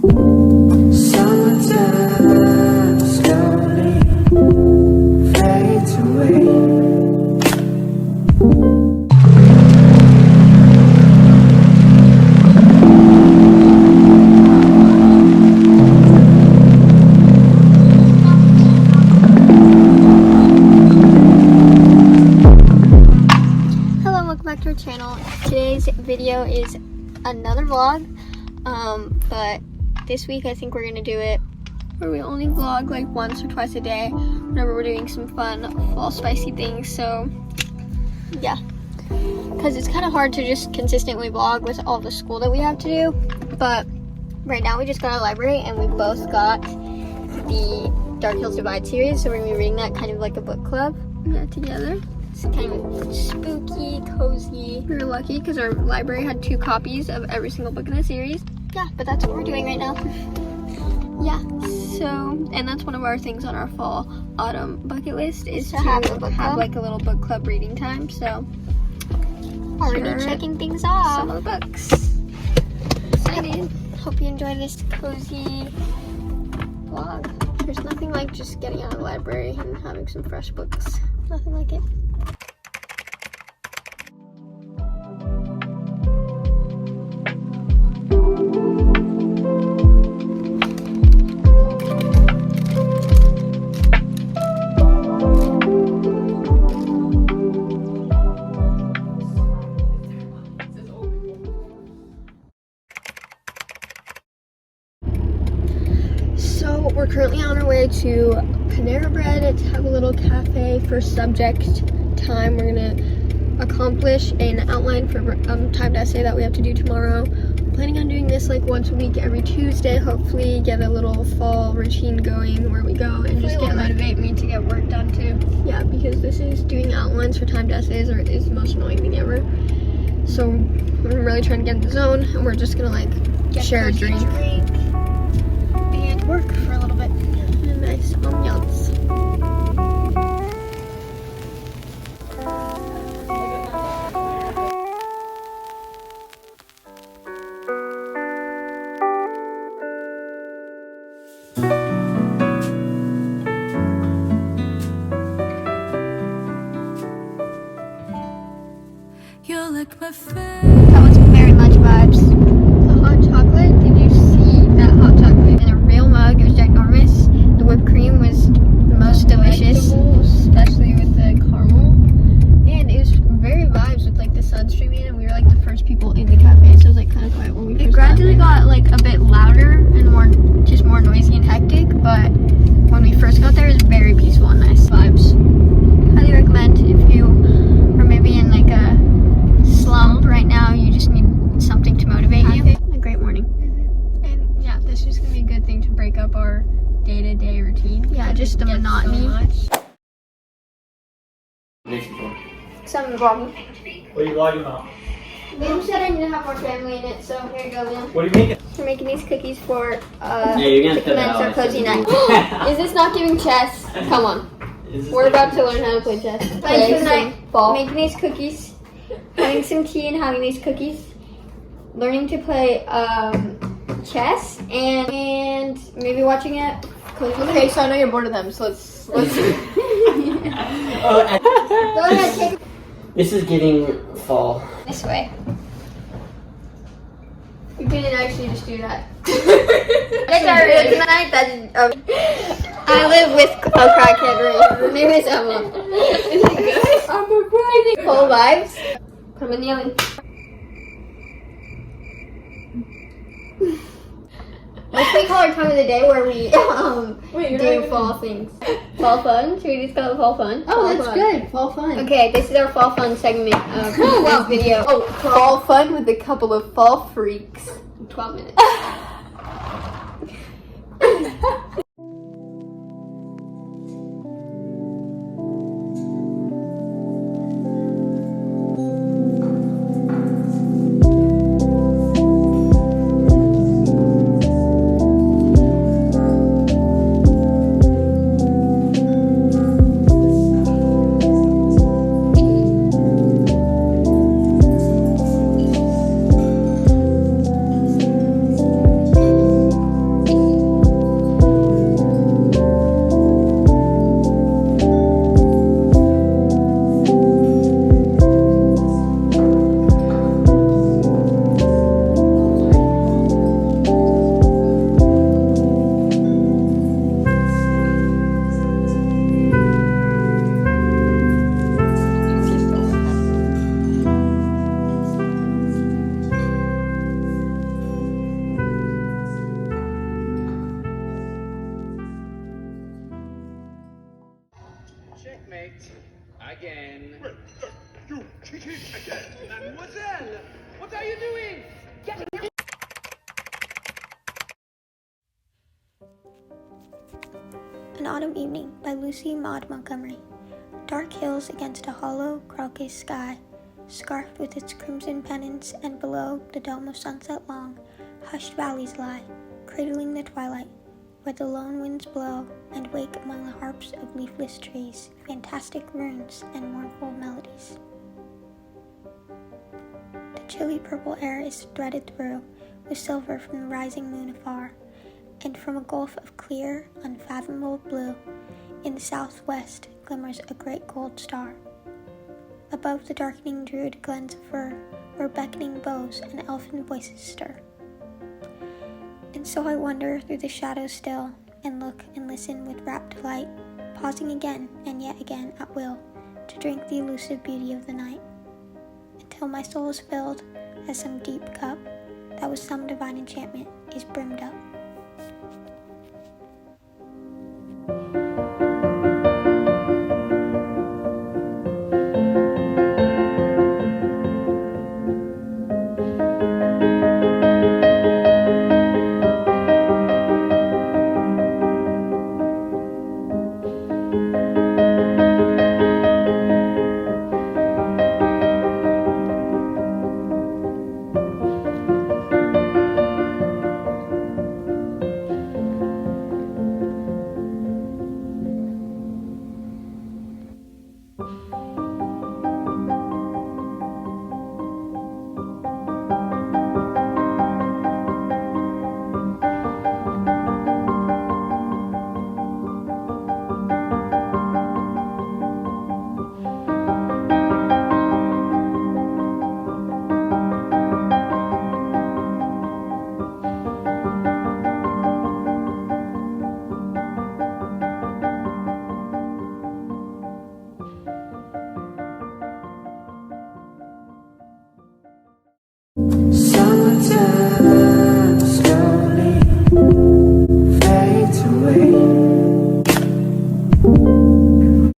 Summertime slowly fades away. Hello, welcome back to our channel. Today's video is another vlog, but this week I think we're gonna do it where we only vlog like once or twice a day whenever we're doing some fun fall spicy things. So yeah, because it's kind of hard to just consistently vlog with all the school that we have to do. But right now we just got our library and we both got the Dark Hills Divide series, so we're gonna be reading that kind of like a book club together. It's kind of spooky, cozy. We were lucky because our library had 2 copies of every single book in the series. Yeah, but that's what we're doing right now. Yeah, so, and that's one of our things on our fall, autumn bucket list is to have like a little book club reading time. So, already checking things off. Some of the books. Excited. Hope you enjoy this cozy vlog. There's nothing like just getting out of the library and having some fresh books. Nothing like it. So we're currently on our way to Panera Bread to have a little cafe for subject time. We're gonna accomplish an outline for timed essay that we have to do tomorrow. I'm planning on doing this like once a week, every Tuesday. Hopefully get a little fall routine going where we go and just motivate me to get work done too. Yeah, because this is doing outlines for timed essays is the most annoying thing ever. So I'm really trying to get in the zone, and we're just gonna like share a drink and work for a little bit. A nice ambiance. You're like my face. That was very much vibes. The hot chocolate, did you see that hot chocolate in a real mug? It was ginormous. The whipped cream was the most delicious, especially with the caramel. And it was very vibes with like the sun streaming in, and we were like the first people in the cafe, so it was like kind of quiet when we first gradually got like a bit louder and more noisy and hectic, but when we first got there it was very peaceful and nice vibes. Highly recommend if you are maybe in like a slump right now, you just need something to motivate you. A great morning. And yeah, this is gonna be a good thing to break up our day-to-day routine. Yeah, just the monotony. Something wrong. What are you vlogging about? Liam said I need to have more family in it, so here you go, Liam. What are you making? We're making these cookies for you're gonna to commence our cozy night. Is this not giving chess? Come on. We're about to learn how to play chess. Plans for the night. Making these cookies, having some tea and having these cookies, learning to play chess, and maybe watching it. Okay, so I know you're bored of them, so let's Go ahead, take it This is getting fall. this way. We didn't actually just do that. That's our real tonight. I live with a crackhead right. Her name is Emma. Is it good? I'm a crackhead. Full vibes. Put them in the oven. Let's we call our time of the day where we do fall things. Fall fun? Should we just call it fall fun? Oh, that's good. Fall fun. Okay, this is our fall fun segment of this video. Oh, fall fun with a couple of fall freaks. 12 minutes. again. You cheated again! Mademoiselle! What are you doing? Get An Autumn Evening by Lucy Maud Montgomery. Dark hills against a hollow crocus sky, scarfed with its crimson pennants, and below the dome of sunset long, hushed valleys lie, cradling the twilight, where the lone winds blow and wake among the harps of leafless trees, fantastic runes and mournful melodies. The chilly purple air is threaded through with silver from the rising moon afar, and from a gulf of clear, unfathomable blue, in the southwest glimmers a great gold star. Above the darkening druid glens of fir, where beckoning boughs and elfin voices stir. And so I wander through the shadows still, and look and listen with rapt delight, pausing again and yet again at will, to drink the elusive beauty of the night, until my soul is filled, as some deep cup, that with some divine enchantment is brimmed up. Summertime slowly fades away.